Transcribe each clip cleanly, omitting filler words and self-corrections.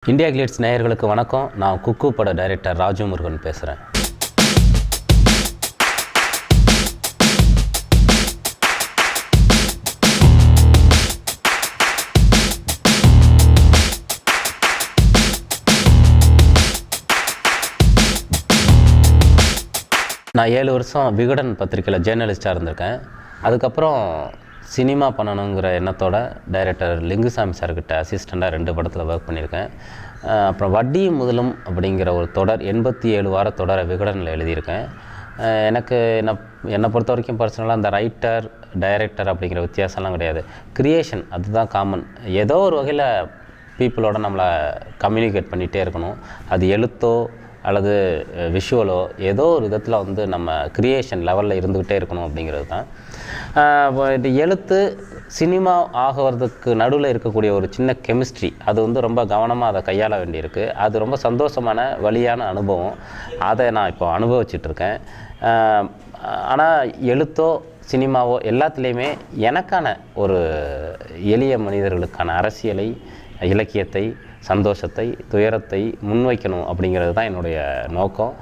India glitz நேயர்களுக்கு வணக்கம். நான் குக்கு பட டைரக்டர் ராஜு முருகன் பேசுகிறேன். நான் 7 வருஷம் விகடன் பத்திரிக்கையில் ஜேர்னலிஸ்டாக இருந்திருக்கேன். அதுக்கப்புறம் சினிமா பண்ணணுங்கிற எண்ணத்தோட டைரக்டர் லிங்குசாமி சார்கிட்ட அசிஸ்டண்ட்டாக 2 படத்தில் ஒர்க் பண்ணியிருக்கேன். அப்புறம் வட்டியும் முதலும் அப்படிங்கிற ஒரு தொடர் 87 வார தொடரை விகடனில் எழுதியிருக்கேன். எனக்கு என்னை பொறுத்த வரைக்கும் பர்சனலாக அந்த ரைட்டர் டைரக்டர் அப்படிங்கிற வித்தியாசம்லாம் கிடையாது. கிரியேஷன் அதுதான் காமன். ஏதோ ஒரு வகையில் பீப்புளோட நம்மளை கம்யூனிகேட் பண்ணிகிட்டே இருக்கணும். அது எழுத்தோ அல்லது விஷுவலோ ஏதோ ஒரு விதத்தில் வந்து நம்ம கிரியேஷன் லெவலில் இருந்துக்கிட்டே இருக்கணும் அப்படிங்கிறது தான். இது எழுத்து சினிமா ஆகிறதுக்கு நடுவில் இருக்கக்கூடிய ஒரு சின்ன கெமிஸ்ட்ரி, அது வந்து ரொம்ப கவனமாக அதை கையாள வேண்டியிருக்கு. அது ரொம்ப சந்தோஷமான வலியான அனுபவம். அதை நான் இப்போ அனுபவிச்சிட்ருக்கேன். ஆனால் எழுத்தோ சினிமாவோ எல்லாத்துலேயுமே எனக்கான ஒரு எளிய மனிதர்களுக்கான அரசியலை, இலக்கியத்தை, சந்தோஷத்தை, துயரத்தை முன்வைக்கணும் அப்படிங்கிறது தான் என்னுடைய நோக்கம்.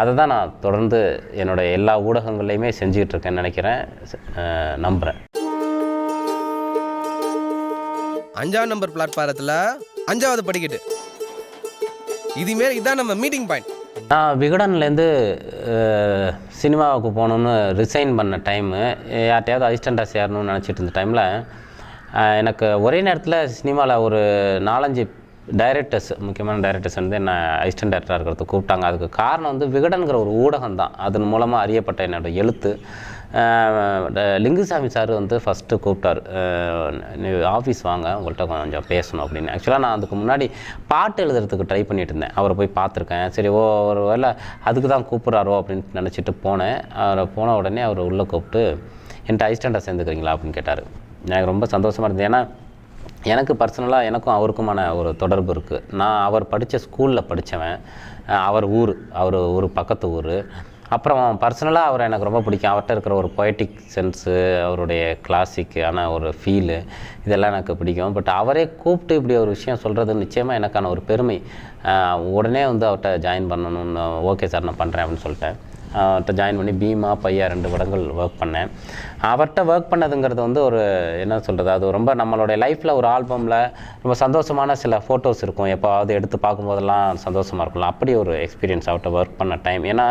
அதை தான் நான் தொடர்ந்து என்னுடைய எல்லா ஊடகங்கள்லையுமே செஞ்சுக்கிட்டு இருக்கேன்னு நினைக்கிறேன், நம்புகிறேன். 5ஆம் நம்பர் பிளாட்பாரத்தில் 5வது படிக்கட்டு. இதுமாரி இதான் நம்ம மீட்டிங் பாயிண்ட். நான் விகடன்லேருந்து சினிமாவுக்கு போகணுன்னு ரிசைன் பண்ண டைமு, யார்ட்டையாவது அசிஸ்டண்ட்டாக சேரணும்னு நினச்சிட்டு இருந்த டைமில் எனக்கு ஒரே நேரத்தில் சினிமாவில் ஒரு 4-5 டைரக்டர்ஸ், முக்கியமான டைரக்டர்ஸ் வந்து என்ன அசிஸ்டன்ட் டைரக்டராக இருக்கிறதுக்கு கூப்பிட்டாங்க. அதுக்கு காரணம் வந்து விகடன்கிற ஒரு ஊடகம் தான். அதன் மூலமாக அறியப்பட்ட என்னோடய எழுத்து. லிங்குசாமி சார் வந்து ஃபஸ்ட்டு கூப்பிட்டார், நீ ஆஃபீஸ் வாங்க, உங்கள்கிட்ட கொஞ்சம் பேசணும் அப்படின்னு. ஆக்சுவலாக நான் அதுக்கு முன்னாடி பாட்டு எழுதுறதுக்கு ட்ரை பண்ணிகிட்டு இருந்தேன். அவரை போய் பார்த்துருக்கேன். சரி, ஒரு வேளை அதுக்கு தான் கூப்பிட்றாரோ அப்படின்னு நினச்சிட்டு போனேன். அவரை போன உடனே அவர் உள்ளே கூப்பிட்டு என்கிட்ட அசிஸ்டண்ட்டாக சேர்ந்துக்கிறீங்களா அப்படின்னு கேட்டார். எனக்கு ரொம்ப சந்தோஷமாக இருந்தது. ஏன்னா எனக்கு பர்சனலாக எனக்கும் அவருக்குமான ஒரு தொடர்பு இருக்குது. நான் அவர் படித்த ஸ்கூலில் படித்தவன். அவர் ஊர் பக்கத்து ஊர். அப்புறம் பர்சனலாக அவர் எனக்கு ரொம்ப பிடிக்கும். அவர்கிட்ட இருக்கிற ஒரு பொயட்டிக் சென்ஸு, அவருடைய கிளாசிக்கான ஒரு ஃபீலு, இதெல்லாம் எனக்கு பிடிக்கும். பட் அவரே கூப்பிட்டு இப்படி ஒரு விஷயம் சொல்கிறது நிச்சயமாக எனக்கான ஒரு பெருமை. உடனே வந்து அவர்கிட்ட ஜாயின் பண்ணணும்னு, ஓகே சார் நான் பண்ணுறேன் அப்படின்னு சொல்லிட்டேன். அவர்கிட்ட ஜாயின் பண்ணி பீமா, பையா 2 படங்கள் ஒர்க் பண்ணேன். அவர்கிட்ட ஒர்க் பண்ணதுங்கிறது வந்து ஒரு என்ன சொல்கிறது, அது ரொம்ப நம்மளுடைய லைஃப்பில் ஒரு ஆல்பமில் ரொம்ப சந்தோஷமான சில ஃபோட்டோஸ் இருக்கும். எப்போவாவது எடுத்து பார்க்கும்போதெல்லாம் சந்தோஷமாக இருக்கும்ல, அப்படி ஒரு எக்ஸ்பீரியன்ஸ் அவர்கிட்ட ஒர்க் பண்ண டைம். ஏன்னா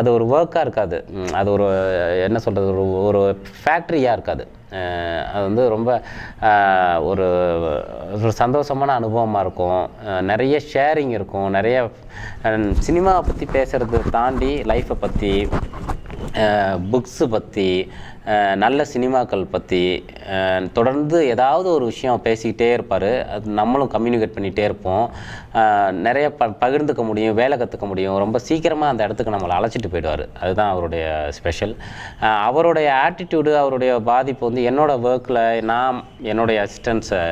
அது ஒரு ஒர்க்காக இருக்காது, அது ஒரு என்ன சொல்கிறது, ஒரு ஃபேக்ட்ரியாக இருக்காது. அது வந்து ரொம்ப ஒரு சந்தோஷமான அனுபவமாக இருக்கும். நிறைய ஷேரிங் இருக்கும். நிறைய சினிமாவை பற்றி பேசுகிறத தாண்டி லைஃப்பை பற்றி, புக்ஸு பற்றி, நல்ல சினிமாக்கள் பற்றி தொடர்ந்து ஏதாவது ஒரு விஷயம் பேசிக்கிட்டே இருப்பார். அது நம்மளும் கம்யூனிகேட் பண்ணிகிட்டே இருப்போம். நிறைய பகிர்ந்துக்க முடியும், வேலை கற்றுக்க முடியும். ரொம்ப சீக்கிரமாக அந்த இடத்துக்கு நம்மளை அழைச்சிட்டு போயிடுவார். அதுதான் அவருடைய ஸ்பெஷல். அவருடைய ஆட்டிடியூடு, அவருடைய பாதிப்பு வந்து என்னோடய ஒர்க்கில் நான் என்னுடைய அசிஸ்டன்ஸை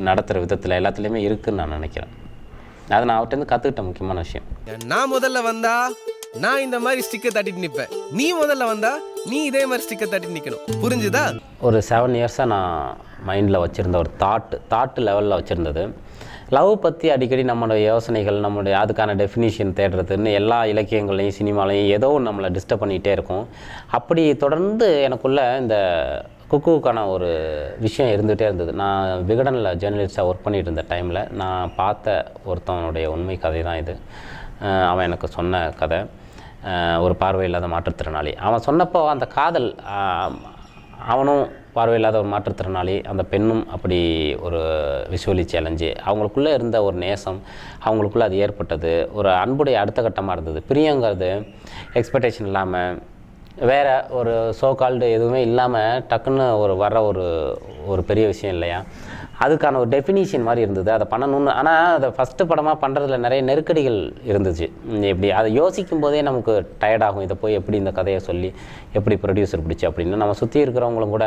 நடத்துகிற விதத்தில் எல்லாத்துலேயுமே இருக்குதுன்னு நான் நினைக்கிறேன். அதை நான் அவர்கிட்ட கற்றுக்கிட்ட முக்கியமான விஷயம். நான் முதல்ல வந்தா நான் இந்த மாதிரி ஸ்டிக்கர் தட்டிட்டு நிற்பேன். நீ முதல்ல வந்தா நீ இதே மாதிரி ஸ்டிக்கர் தட்டிட்டு நிற்கணும். புரிஞ்சுதா? ஒரு 7 இயர்ஸாக நான் மைண்டில் வச்சுருந்த ஒரு தாட்டு லெவலில் வச்சுருந்தது. லவ் பற்றி அடிக்கடி நம்மளுடைய யோசனைகள், நம்மளுடைய அதுக்கான டெஃபினிஷன் தேடுறதுன்னு எல்லா இலக்கியங்களையும் சினிமாலையும் ஏதோ நம்மளை டிஸ்டர்ப் பண்ணிகிட்டே இருக்கும். அப்படி தொடர்ந்து எனக்குள்ளே இந்த குக்குவுக்கான ஒரு விஷயம் இருந்துகிட்டே இருந்தது. நான் விகடனில் ஜேர்னலிஸ்டாக ஒர்க் பண்ணிகிட்டு இருந்த டைமில் நான் பார்த்த ஒருத்தவனுடைய உண்மை கதை தான் இது. அவன் எனக்கு சொன்ன கதை. ஒரு பார்வையில்லாத மாற்றுத்திறனாளி. அவன் சொன்னப்போ அந்த காதல், அவனும் பார்வையில்லாத ஒரு மாற்றுத்திறனாளி, அந்த பெண்ணும் அப்படி ஒரு விஷுவலி சேலஞ்சு, அவங்களுக்குள்ளே இருந்த ஒரு நேசம், அவங்களுக்குள்ளே அது ஏற்பட்டது ஒரு அன்புடைய அடுத்த கட்டமாக இருந்தது. பிரியங்கிறது எக்ஸ்பெக்டேஷன் இல்லாமல், வேறு ஒரு சோகால்டு எதுவுமே இல்லாமல் டக்குன்னு வர ஒரு பெரிய விஷயம் இல்லையா? அதுக்கான ஒரு டெஃபினிஷன் மாதிரி இருந்தது. அதை பண்ணணும்னு. ஆனால் அதை ஃபஸ்ட்டு படமாக பண்ணுறதுல நிறைய நெருக்கடிகள் இருந்துச்சு. எப்படி அதை யோசிக்கும் போதே நமக்கு டயர்டாகும். இதை போய் எப்படி இந்த கதையை சொல்லி எப்படி ப்ரொடியூசர் பிடிச்சி அப்படின்னு நம்ம சுற்றி இருக்கிறவங்களும் கூட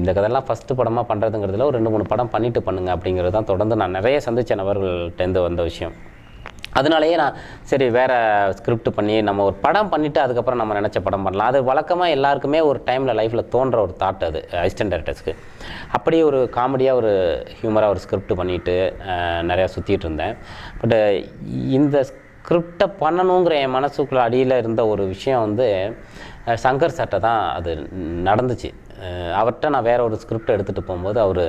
இந்த கதையெல்லாம் ஃபஸ்ட்டு படமாக பண்ணுறதுங்கிறதுல ஒரு 2-3 படம் பண்ணிவிட்டு பண்ணுங்க அப்படிங்கிறது தான் தொடர்ந்து நான் நிறைய சந்தித்த நபர்கள்ட்டேருந்து வந்த விஷயம். அதனாலேயே நான் சரி வேறு ஸ்கிரிப்ட் பண்ணி நம்ம ஒரு படம் பண்ணிவிட்டு அதுக்கப்புறம் நம்ம நினச்ச படம் பண்ணலாம். அது வழக்கமாக எல்லாருக்குமே ஒரு டைமில் லைஃப்பில் தோன்ற ஒரு தாட் அது அசிஸ்டன்ட் டைரக்டர்ஸ்க்கு. அப்படியே ஒரு காமெடியாக ஒரு ஹியூமராக ஒரு ஸ்கிரிப்ட் பண்ணிவிட்டு நிறையா சுற்றிட்டு இருந்தேன். பட் இந்த ஸ்கிரிப்டை பண்ணணுங்கிற என் மனசுக்குள்ள அடியில் இருந்த ஒரு விஷயம் வந்து சங்கர் சார்ட்ட தான் அது நடந்துச்சு. அவர்கிட்ட நான் வேறு ஒரு ஸ்கிரிப்ட் எடுத்துகிட்டு போகும்போது அவர்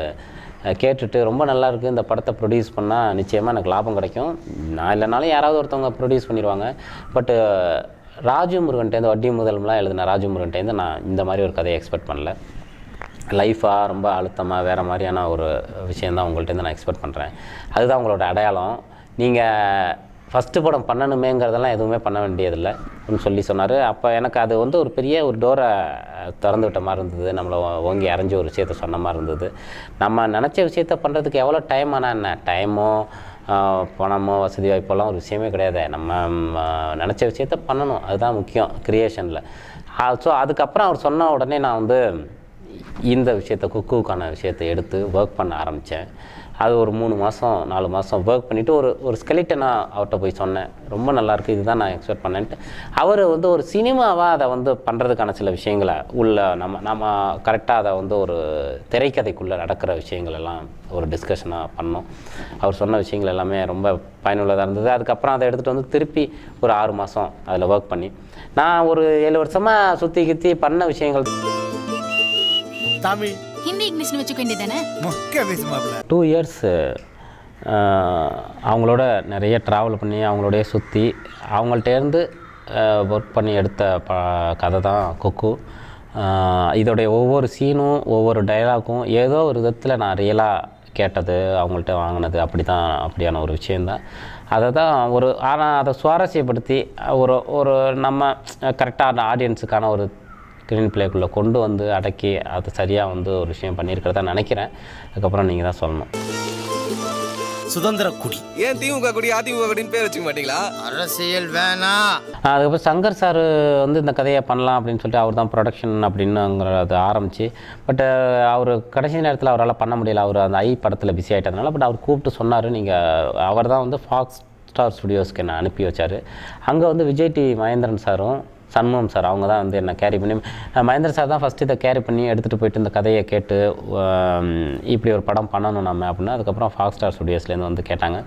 கேட்டுட்டு ரொம்ப நல்லாயிருக்கு, இந்த படத்தை ப்ரொடியூஸ் பண்ணால் நிச்சயமாக எனக்கு லாபம் கிடைக்கும், நான் இல்லைனாலும் யாராவது ஒருத்தவங்க ப்ரொடியூஸ் பண்ணிடுவாங்க. பட்டு ராஜு முருகன்ட்டேருந்து வட்டி முதல்மெலாம் எழுதின ராஜு முருகன்ட்டேருந்து நான் இந்த மாதிரி ஒரு கதையை எக்ஸ்பெக்ட் பண்ணல. லைஃபாக ரொம்ப அழுத்தமாக வேறு மாதிரியான ஒரு விஷயந்தான் உங்கள்கிட்டருந்து நான் எக்ஸ்பெக்ட் பண்ணுறேன். அதுதான் உங்களோட அடையாளம். நீங்கள் ஃபஸ்ட்டு படம் பண்ணணுமேங்கிறதெல்லாம் எதுவுமே பண்ண வேண்டியதில்லை அப்படின்னு சொன்னார். அப்போ எனக்கு அது வந்து ஒரு பெரிய ஒரு டோரை திறந்து விட்ட மாதிரி இருந்தது. நம்மளை ஓங்கி அரைஞ்சி ஒரு விஷயத்த சொன்ன மாதிரி இருந்தது. நம்ம நினச்ச விஷயத்த பண்ணுறதுக்கு எவ்வளோ டைம் ஆனால் என்ன, டைமோ பணமோ வசதி வாய்ப்பெல்லாம் ஒரு விஷயமே கிடையாது. நம்ம நினச்ச விஷயத்த பண்ணணும், அதுதான் முக்கியம் க்ரியேஷனில். ஸோ அதுக்கப்புறம் அவர் சொன்ன உடனே நான் வந்து இந்த விஷயத்தை குக்குவுக்கான விஷயத்தை எடுத்து ஒர்க் பண்ண ஆரம்பித்தேன். அது ஒரு 3 மாதம் 4 மாதம் ஒர்க் பண்ணிவிட்டு ஒரு ஸ்கெலிட்டனாக அவர்கிட்ட போய் சொன்னேன். ரொம்ப நல்லாயிருக்கு, இதுதான் நான் எக்ஸ்பெக்ட் பண்ணேன்ட்டு. அவர் வந்து ஒரு சினிமாவாக அதை வந்து பண்ணுறதுக்கான சில விஷயங்களை உள்ள நம்ம கரெக்டாக அதை வந்து ஒரு திரைக்கதைக்குள்ளே நடக்கிற விஷயங்கள் எல்லாம் ஒரு டிஸ்கஷனாக பண்ணோம். அவர் சொன்ன விஷயங்கள் எல்லாமே ரொம்ப பயனுள்ளதாக இருந்தது. அதுக்கப்புறம் அதை எடுத்துகிட்டு வந்து திருப்பி ஒரு 6 மாதம் அதில் ஒர்க் பண்ணி நான் ஒரு 7 வருஷமாக சுற்றி கித்தி பண்ண விஷயங்கள். தமிழ் ஹிந்தி இங்கிலீஷ்னு வச்சுக்க வேண்டியதானே? 2 இயர்ஸ் அவங்களோட நிறைய ட்ராவல் பண்ணி அவங்களோடைய சுற்றி அவங்கள்ட்டேருந்து ஒர்க் பண்ணி எடுத்த கதை தான் குக்கு. இதோடைய ஒவ்வொரு சீனும் ஒவ்வொரு டைலாக்கும் ஏதோ ஒரு விதத்தில் நான் ரியலாக கேட்டது, அவங்கள்ட்ட வாங்கினது அப்படியான ஒரு விஷயந்தான். அதை தான் ஆனால் அதை சுவாரஸ்யப்படுத்தி ஒரு நம்ம கரெக்டான ஆடியன்ஸுக்கான ஒரு ஸ்க்ரீன் பிளேக்குள்ளே கொண்டு வந்து அடக்கி அது சரியாக வந்து ஒரு விஷயம் பண்ணியிருக்கிறதா நினைக்கிறேன். அதுக்கப்புறம் நீங்கள் தான் சொல்லணும். சுதந்திர குடி ஏன் திமுக குடி அதிமுக குடின்னு பேர் வச்சுக்க மாட்டீங்களா? அரசியல் வேணாம். அதுக்கப்புறம் சங்கர் சார் வந்து இந்த கதையை பண்ணலாம் அப்படின்னு சொல்லிட்டு அவர் தான் ப்ரொடக்ஷன் அப்படின்னுங்கிறது ஆரம்பித்து. பட் அவர் கடைசி நேரத்தில் அவரால் பண்ண முடியல. அவர் அந்த படத்தில் பிஸி ஆகிட்டதுனால. பட் அவர் கூப்பிட்டு சொன்னார், அவர் தான் வந்து ஃபாக்ஸ் ஸ்டார் ஸ்டுடியோஸ்க்கு என்னை அனுப்பி வச்சார். அங்கே வந்து விஜய் டி மகேந்திரன் சாரும் சண்முகம் சார் அவங்க தான் வந்து என்னை கேரி பண்ணி, மகேந்திர சார் தான் ஃபஸ்ட்டு இதை கேரி பண்ணி எடுத்துகிட்டு போயிட்டு இந்த கதையை கேட்டு இப்படி ஒரு படம் பண்ணணும் நம்ம அப்படின்னு. அதுக்கப்புறம் ஃபாக்ஸ் ஸ்டார் ஸ்டுடியோஸ்லேருந்து வந்து கேட்டாங்க.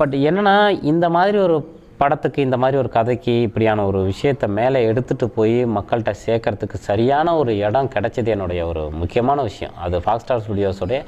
பட் என்னென்னா இந்த மாதிரி ஒரு படத்துக்கு இந்த மாதிரி ஒரு கதைக்கு இப்படியான ஒரு விஷயத்தை மேலே எடுத்துகிட்டு போய் மக்கள்கிட்ட சேர்க்கறதுக்கு சரியான ஒரு இடம் கிடைச்சது என்னுடைய ஒரு முக்கியமான விஷயம். அது ஃபாக்ஸ் ஸ்டார் ஸ்டுடியோஸோடைய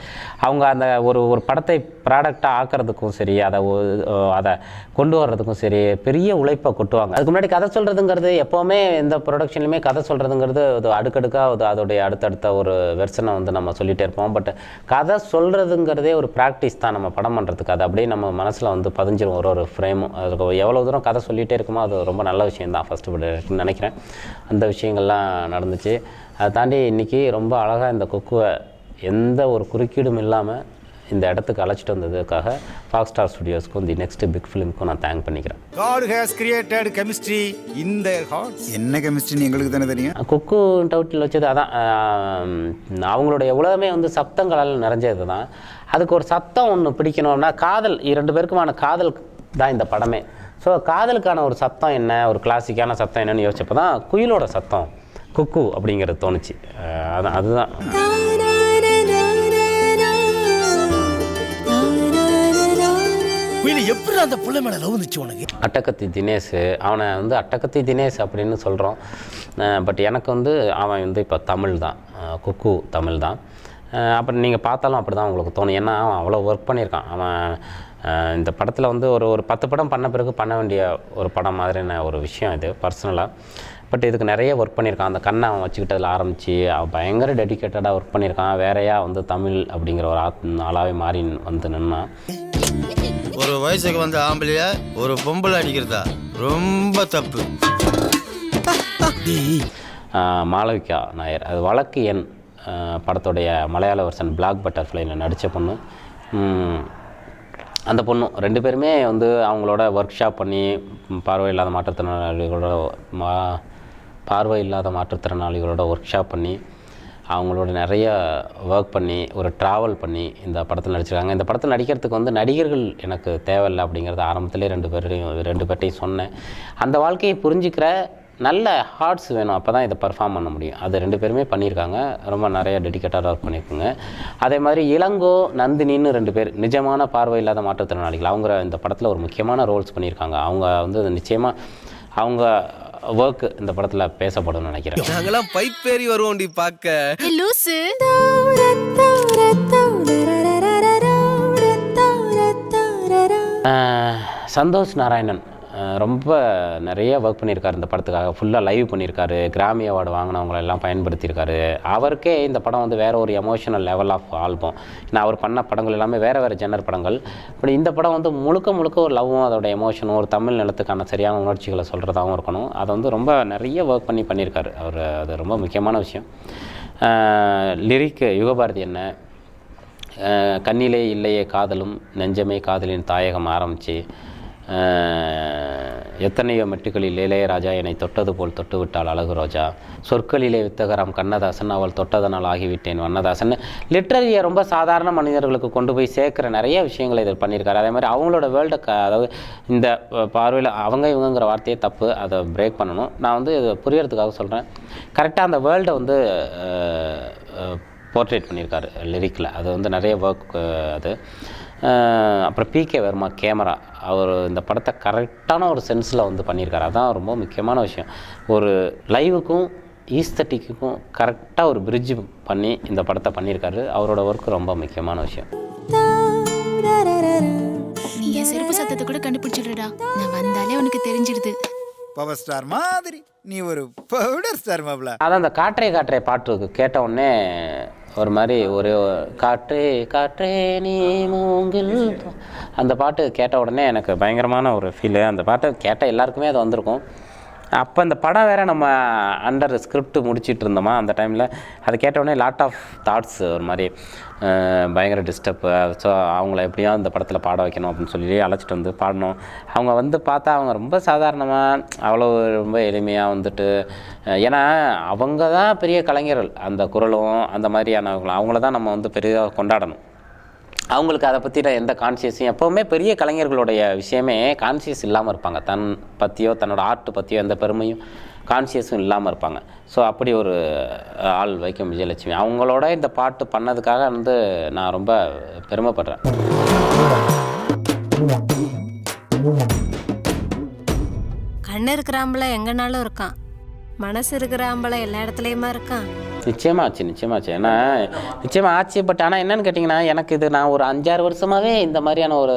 அவங்க அந்த ஒரு படத்தை ப்ராடக்டாக ஆக்கிறதுக்கும் சரி, அதை கொண்டு வர்றதுக்கும் சரி பெரிய உழைப்பை கொட்டுவாங்க. அதுக்கு முன்னாடி கதை சொல்கிறதுங்கிறது எப்போவுமே எந்த ப்ரொடக்ஷன்லையுமே கதை சொல்கிறதுங்கிறது அது அடுக்கடுக்காக அதோடைய அடுத்தடுத்த ஒரு வெர்ஷனை வந்து நம்ம சொல்லிகிட்டே இருப்போம். பட் கதை சொல்கிறதுங்கிறதே ஒரு ப்ராக்டிஸ் தான் நம்ம படம் பண்ணுறதுக்கு. அது அப்படியே நம்ம மனசில் வந்து பதிஞ்சிரும் ஒரு ஃப்ரேமும். அதுக்கு எவ்வளோ தூரம் கதை சொல்லிகிட்டே இருக்குமோ அது ரொம்ப நல்ல விஷயந்தான் ஃபஸ்ட்டு படம் நினைக்கிறேன். அந்த விஷயங்கள்லாம் நடந்துச்சு. அதை தாண்டி இன்றைக்கி ரொம்ப அழகாக இந்த குக்குவை எந்த ஒரு குறுக்கீடும் இல்லாமல் இந்த இடத்துக்கு அழைச்சிட்டு வந்ததுக்காக ஃபாக்ஸ் ஸ்டார் ஸ்டுடியோஸ்க்கும் தி நெக்ஸ்ட் பிக் ஃபிலிம்க்கும் நான் தேங்க் பண்ணிக்கிறேன். God has created chemistry in their hearts. என்ன கெமிஸ்ட்ரின்னு எங்களுக்கு தானே தெரியும். குக்கு டவுட்டில் வச்சது அதான், அவங்களுடைய உலகமே வந்து சப்தங்களால் நிறைஞ்சது தான். அதுக்கு ஒரு சத்தம் ஒன்று பிடிக்கணும்னா காதல், 2 பேருக்குமான காதல் தான் இந்த படமே. ஸோ காதலுக்கான ஒரு சத்தம் என்ன, ஒரு கிளாசிக்கான சத்தம் என்னன்னு யோசிச்சப்போ தான் குயிலோட சத்தம் குக்கு அப்படிங்கிறது தோணுச்சு. அதுதான் எப்படி அந்த புள்ள மேல லவ் வந்துச்சு உனக்கு? அட்டகத்தி தினேஷ், அவனை வந்து அட்டகத்தி தினேஷ் அப்படின்னு சொல்கிறோம். பட் எனக்கு வந்து அவன் வந்து இப்போ தமிழ் தான், குக்கு தமிழ் தான். அப்புறம் நீங்கள் பார்த்தாலும் அப்படி தான் உங்களுக்கு தோணும். ஏன்னா அவன் அவ்வளோ ஒர்க் பண்ணியிருக்கான். அவன் இந்த படத்தில் வந்து ஒரு 10 படம் பண்ண பிறகு பண்ண வேண்டிய ஒரு படம் மாதிரியான ஒரு விஷயம் இது பர்சனலாக. பட் இதுக்கு நிறைய ஒர்க் பண்ணியிருக்கான். அந்த கண்ணை அவன் வச்சுக்கிட்டதில் ஆரம்பித்து அவன் பயங்கர டெடிக்கேட்டடாக ஒர்க் பண்ணியிருக்கான். வேறையாக வந்து தமிழ் அப்படிங்கிற ஒரு ஆளாகவே மாறி வந்து நின்னான். ஒரு வயசுக்கு வந்த ஆம்பளைய ஒரு பொம்பளை அடிக்கிறதா ரொம்ப தப்பு. மாளவிகா நாயர், அது வழக்கு எண் படத்துடைய மலையாள வெர்ஷன் பிளாக் பட்டர்ஃப்ளைல நடித்த பொண்ணு. அந்த பொண்ணும் 2 பேருமே வந்து அவங்களோட ஒர்க் ஷாப் பண்ணி பார்வை இல்லாத மாற்றுத்திறனாளிகளோட ஒர்க் ஷாப் பண்ணி அவங்களோட நிறைய ஒர்க் பண்ணி ஒரு ட்ராவல் பண்ணி இந்த படத்தில் நடிச்சிருக்காங்க. இந்த படத்தில் நடிக்கிறதுக்கு வந்து நடிகர்கள் எனக்கு தேவையில்லை அப்படிங்கிறது ஆரம்பத்திலே ரெண்டு பேர்ட்டையும் சொன்னேன். அந்த வாழ்க்கையை புரிஞ்சுக்கிற நல்ல ஹார்ட்ஸ் வேணும், அப்போ தான் இதை பர்ஃபார்ம் பண்ண முடியும். அது 2 பேருமே பண்ணியிருக்காங்க, ரொம்ப நிறைய டெடிக்கேட்டடாக ஒர்க் பண்ணியிருக்குங்க. அதே மாதிரி இளங்கோ, நந்தினின்னு 2 பேர் நிஜமான பார்வை இல்லாத மாற்றுத்திறனாளிகள். அவங்க இந்த படத்தில் ஒரு முக்கியமான ரோல்ஸ் பண்ணியிருக்காங்க. அவங்க வந்து நிச்சயமாக அவங்க ஒர்க் இந்த படத்தில் பேசப்படும்னு நினைக்கிறேன். நாங்கெல்லாம் பைப்பேறி வருவோண்டி பார்க்க. லூசு சந்தோஷ் நாராயணன் ரொம்ப நிறைய ஒர்க் பண்ணியிருக்காரு இந்த படத்துக்காக. ஃபுல்லாக லைவ் பண்ணியிருக்காரு, கிராமி அவார்டு வாங்கினவங்களெல்லாம் பயன்படுத்தியிருக்காரு. அவருக்கே இந்த படம் வந்து வேறு ஒரு எமோஷனல் லெவல் ஆஃப் ஆல்பம். ஏன்னா அவர் பண்ண படங்கள் எல்லாமே வேறு ஜென்னர் படங்கள். இப்படி இந்த படம் வந்து முழுக்க ஒரு லவ்வும் அதோட எமோஷனும் ஒரு தமிழ் நிலத்துக்கான சரியான உணர்ச்சிகளை சொல்கிறதாகவும் இருக்கணும். அதை வந்து ரொம்ப நிறைய ஒர்க் பண்ணியிருக்காரு அவர். அது ரொம்ப முக்கியமான விஷயம். லிரிக் யுகபாரதி என்ன, கண்ணிலே இல்லையே காதலும் நெஞ்சமே காதலின் தாயகம் ஆரம்பித்து எத்தனையோ மெட்டுக்களில் இளையராஜா என்னை தொட்டது போல் தொட்டு விட்டாள் அழகு ரோஜா, சொற்களிலே வித்தகராம் கண்ணதாசன் அவள் தொட்டதனால் ஆகிவிட்டேன் வண்ணதாசன், லிட்ரரியை ரொம்ப சாதாரண மனிதர்களுக்கு கொண்டு போய் சேர்க்குற நிறைய விஷயங்களை இதில் பண்ணியிருக்காரு. அதே மாதிரி அவங்களோட வேர்ல்டை அதாவது இந்த பார்வையில் அவங்க இவங்கிற வார்த்தையே தப்பு, அதை பிரேக் பண்ணணும். நான் வந்து இது புரியறதுக்காக சொல்கிறேன். கரெக்டாக அந்த வேர்ல்டை வந்து போர்ட்ரேட் பண்ணியிருக்காரு லிரிக்கில். அது வந்து நிறைய ஒர்க் அது. அப்புறம் பிகே வர்மா கேமரா, அவர் இந்த படத்தை கரெக்டான ஒரு சென்ஸில் வந்து பண்ணியிருக்காரு. அதுதான் ரொம்ப முக்கியமான விஷயம். ஒரு லைவுக்கும் ஈஸ்தட்டிக்கும் கரெக்டாக ஒரு பிரிட்ஜ் பண்ணி இந்த படத்தை பண்ணியிருக்காரு. அவரோட ஒர்க் ரொம்ப முக்கியமான விஷயம். நீ என் செருப்பு சத்தத்தை கூட கண்டுபிடிச்சிடுறா, நான் வந்தாலே உனக்கு தெரிஞ்சிடுது. பவர் ஸ்டார் மாதிரி நீ ஒரு பவுடர் ஸ்டார் மாப்ள. அதான் அந்த காற்றே பாட்டு கேட்ட உடனே ஒரு மாதிரி ஒரு காற்றே நீ மூங்கில், அந்த பாட்டு கேட்ட உடனே எனக்கு பயங்கரமான ஒரு ஃபீலு. அந்த பாட்டை கேட்ட எல்லாருக்குமே அது வந்திருக்கும். அப்போ இந்த படம் வேறு நம்ம அண்டர் ஸ்கிரிப்ட் முடிச்சிட்டு இருந்தோமா அந்த டைமில். அதை கேட்டவுடனே லாட் ஆஃப் தாட்ஸ், ஒரு மாதிரி பயங்கர டிஸ்டர்பு. ஸோ அவங்கள எப்படியும் இந்த படத்தில் பாட வைக்கணும் அப்படின்னு சொல்லி அழைச்சிட்டு வந்து பாடணும். அவங்க வந்து பார்த்தா அவங்க ரொம்ப சாதாரணமாக அவ்வளோ ரொம்ப எளிமையாக வந்துட்டு, ஏன்னா அவங்க தான் பெரிய கலைஞர்கள். அந்த குரலும் அந்த மாதிரியானவங்களும் அவங்கள தான் நம்ம வந்து பெரிதாக கொண்டாடணும். அவங்களுக்கு அதை பற்றின எந்த கான்சியஸையும், எப்போவுமே பெரிய கலைஞர்களுடைய விஷயமே கான்சியஸ் இல்லாமல் இருப்பாங்க. தன் பற்றியோ தன்னோட ஆர்ட் பற்றியோ எந்த பெருமையும் கான்சியஸும் இல்லாமல் இருப்பாங்க. ஸோ அப்படி ஒரு ஆள் வைக்கம் விஜயலட்சுமி. அவங்களோட இந்த பாட்டு பண்ணதுக்காக வந்து நான் ரொம்ப பெருமைப்படுறேன். கண்ணு இருக்கிறாம்பளை எங்கனாலும் இருக்கான், மனசு இருக்கிறாம்பளை எல்லா இடத்துலையுமா இருக்கான். நிச்சயமாச்சு. ஏன்னா நிச்சயமாக ஆச்சு. பட் ஆனால் என்னென்னு கேட்டிங்கன்னா, எனக்கு இது நான் ஒரு 5-6 வருஷமாகவே இந்த மாதிரியான ஒரு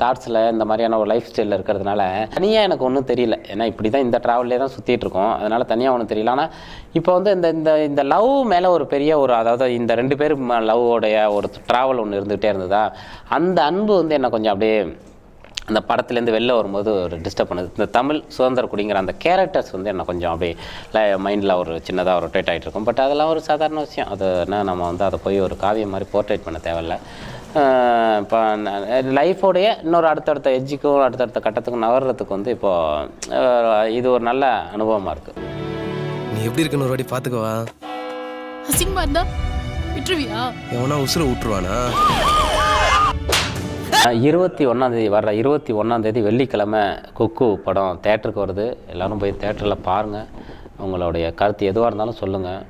தாட்ஸில் இந்த மாதிரியான ஒரு லைஃப் ஸ்டைலில் இருக்கிறதுனால தனியாக எனக்கு ஒன்றும் தெரியல. ஏன்னா இப்படி தான் இந்த ட்ராவல்லே தான் சுற்றிட்டு இருக்கோம். அதனால் தனியாக ஒன்றும் தெரியல. ஆனால் இப்போ வந்து இந்த லவ் மேலே ஒரு பெரிய ஒரு, அதாவது இந்த 2 பேர் லவ்வோடைய ஒரு ட்ராவல் ஒன்று இருந்துகிட்டே இருந்ததா, அந்த அன்பு வந்து என்னை கொஞ்சம் அப்படியே அந்த படத்துலேருந்து வெளில வரும்போது ஒரு டிஸ்டர்ப் பண்ணுது. இந்த தமிழ் சுதந்திர குடிங்கிற அந்த கேரக்டர்ஸ் வந்து என்ன கொஞ்சம் அப்படியே மைண்டில் ஒரு சின்னதாக ரொட்டேட் ஆகிட்டு இருக்கும். பட் அதெல்லாம் ஒரு சாதாரண விஷயம். அது என்ன, நம்ம வந்து அதை போய் ஒரு காவியம் மாதிரி போர்ட்ரேட் பண்ண தேவையில்லை. இப்போ லைஃபோடைய இன்னொரு அடுத்தடுத்த எஜ்ஜுக்கும் அடுத்தடுத்த கட்டத்துக்கும் நகர்றதுக்கு வந்து இப்போது இது ஒரு நல்ல அனுபவமாக இருக்குது. நீ எப்படி இருக்குன்னு ஒரு வாட்டி பார்த்துக்கவா? அசிங்கமா இருந்தா விட்டுருவியா? எவனா உசுரை விட்டுருவானா? 21 வெள்ளிக்கிழமை குக்கு படம் தேட்டருக்கு வருது. எல்லோரும் போய் தேட்டரில் பாருங்கள். உங்களுடைய கருத்து எதுவாக இருந்தாலும் சொல்லுங்கள்.